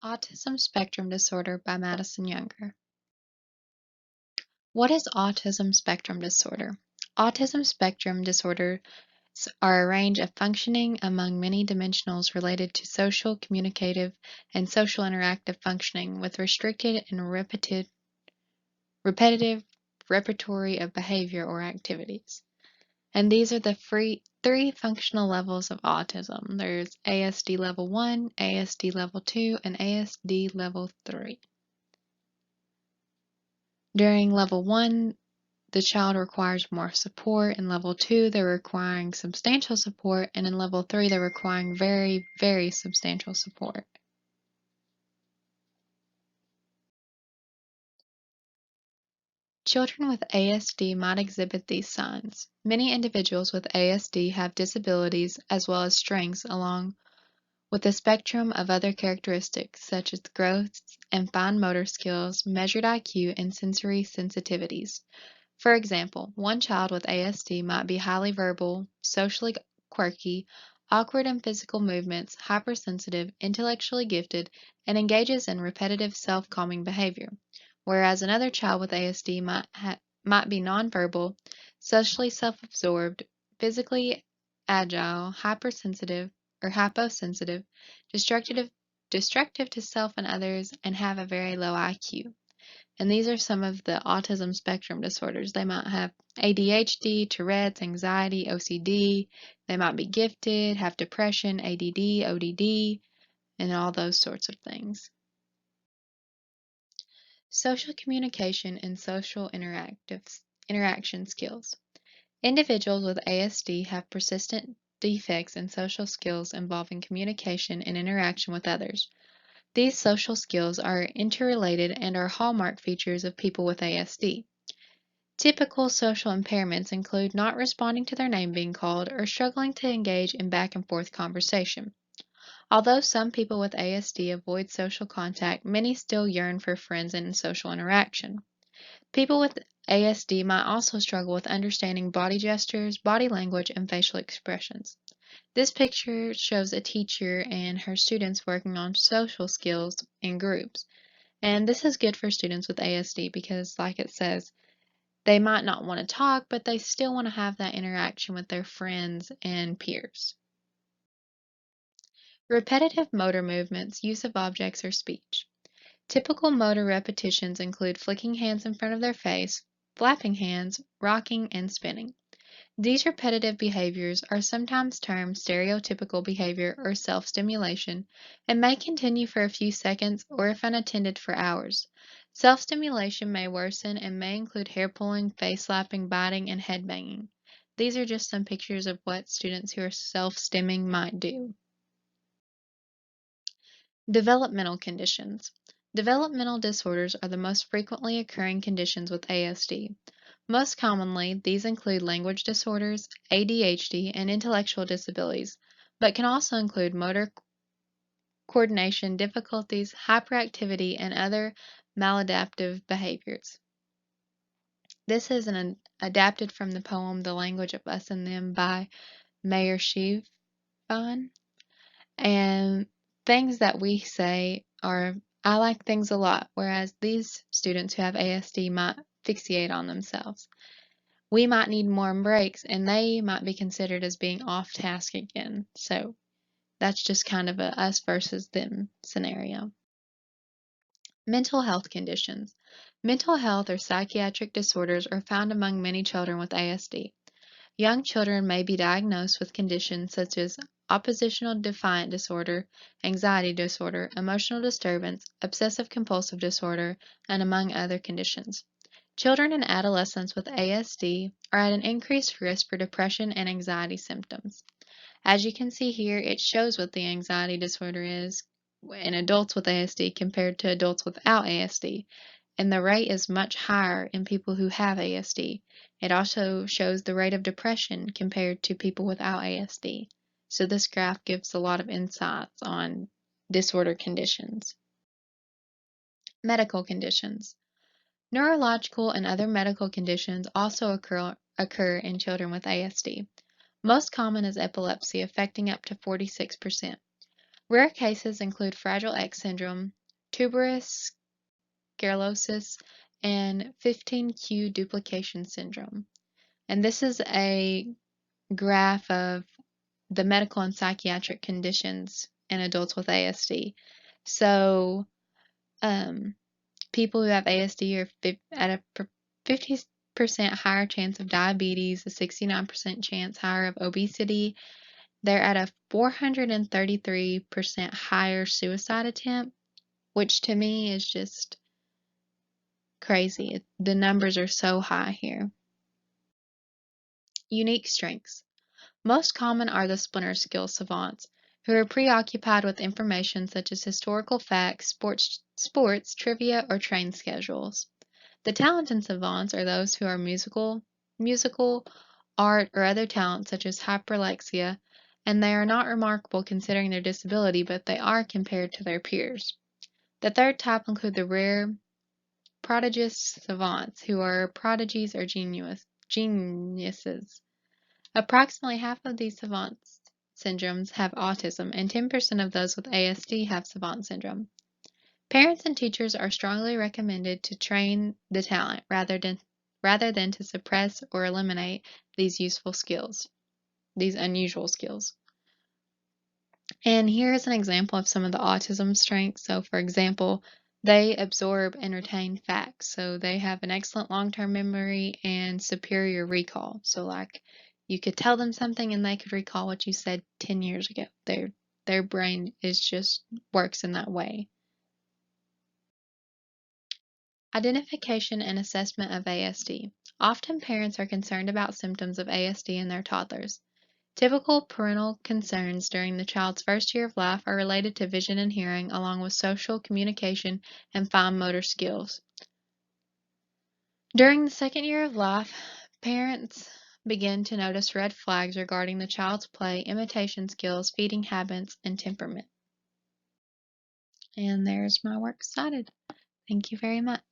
Autism Spectrum Disorder by Madison Younger. What is autism spectrum disorder? Autism spectrum disorders are a range of functioning among many dimensionals related to social, communicative, and social interactive functioning with restricted and repetitive repertory of behavior or activities. And these are the three functional levels of autism. There's ASD level 1, ASD level 2, and ASD level 3. During level 1, the child requires more support. In level 2, they're requiring substantial support. And in level 3, they're requiring very, very substantial support. Children with ASD might exhibit these signs. Many individuals with ASD have disabilities as well as strengths along with a spectrum of other characteristics such as growth and fine motor skills, measured IQ, and sensory sensitivities. For example, one child with ASD might be highly verbal, socially quirky, awkward in physical movements, hypersensitive, intellectually gifted, and engages in repetitive self-calming behavior, whereas another child with ASD might be nonverbal, socially self-absorbed, physically agile, hypersensitive or hyposensitive, destructive to self and others, and have a very low IQ. And these are some of the autism spectrum disorders. They might have ADHD, Tourette's, anxiety, OCD. They might be gifted, have depression, ADD, ODD, and all those sorts of things. Social communication and social interaction skills. Individuals with ASD have persistent defects in social skills involving communication and interaction with others. These social skills are interrelated and are hallmark features of people with ASD. Typical social impairments include not responding to their name being called or struggling to engage in back and forth conversation. Although some people with ASD avoid social contact, many still yearn for friends and social interaction. People with ASD might also struggle with understanding body gestures, body language, and facial expressions. This picture shows a teacher and her students working on social skills in groups. And this is good for students with ASD because, like it says, they might not want to talk, but they still want to have that interaction with their friends and peers. Repetitive motor movements, use of objects or speech. Typical motor repetitions include flicking hands in front of their face, flapping hands, rocking, and spinning. These repetitive behaviors are sometimes termed stereotypical behavior or self-stimulation and may continue for a few seconds or, if unattended, for hours. Self-stimulation may worsen and may include hair pulling, face slapping, biting, and head banging. These are just some pictures of what students who are self-stimming might do. Developmental conditions. Developmental disorders are the most frequently occurring conditions with ASD. Most commonly, these include language disorders, ADHD, and intellectual disabilities, but can also include motor coordination difficulties, hyperactivity, and other maladaptive behaviors. This is adapted from the poem The Language of Us and Them by Mayor Shevon. And things that we say are, I like things a lot, whereas these students who have ASD might fixate on themselves. We might need more breaks, and they might be considered as being off task again. So that's just kind of a us versus them scenario. Mental health conditions. Mental health or psychiatric disorders are found among many children with ASD. Young children may be diagnosed with conditions such as oppositional defiant disorder, anxiety disorder, emotional disturbance, obsessive compulsive disorder, and among other conditions. Children and adolescents with ASD are at an increased risk for depression and anxiety symptoms. As you can see here, it shows what the anxiety disorder is in adults with ASD compared to adults without ASD, and the rate is much higher in people who have ASD. It also shows the rate of depression compared to people without ASD. So this graph gives a lot of insights on disorder conditions. Medical conditions. Neurological and other medical conditions also occur in children with ASD. Most common is epilepsy, affecting up to 46%. Rare cases include Fragile X syndrome, tuberous sclerosis, and 15q duplication syndrome. And this is a graph of the medical and psychiatric conditions in adults with ASD. So, um, people who have ASD are at a 50% higher chance of diabetes, a 69% chance higher of obesity. They're at a 433% higher suicide attempt, which to me is just crazy. The numbers are so high here. Unique strengths. Most common are the splinter skill savants, who are preoccupied with information such as historical facts, sports, trivia, or train schedules. The talented savants are those who are musical, art, or other talents such as hyperlexia, and they are not remarkable considering their disability, but they are compared to their peers. The third type include the rare prodigious savants, who are prodigies or geniuses. Approximately half of these savant syndromes have autism, and 10% of those with ASD have savant syndrome. Parents and teachers are strongly recommended to train the talent rather than to suppress or eliminate these useful skills, these unusual skills. And here is an example of some of the autism strengths. So, for example, they absorb and retain facts. So they have an excellent long-term memory and superior recall. So, like, you could tell them something and they could recall what you said 10 years ago. Their brain is just works in that way. Identification and assessment of ASD. Often parents are concerned about symptoms of ASD in their toddlers. Typical parental concerns during the child's first year of life are related to vision and hearing, along with social, communication, and fine motor skills. During the second year of life, parents begin to notice red flags regarding the child's play, imitation skills, feeding habits, and temperament. And there's my works cited. Thank you very much.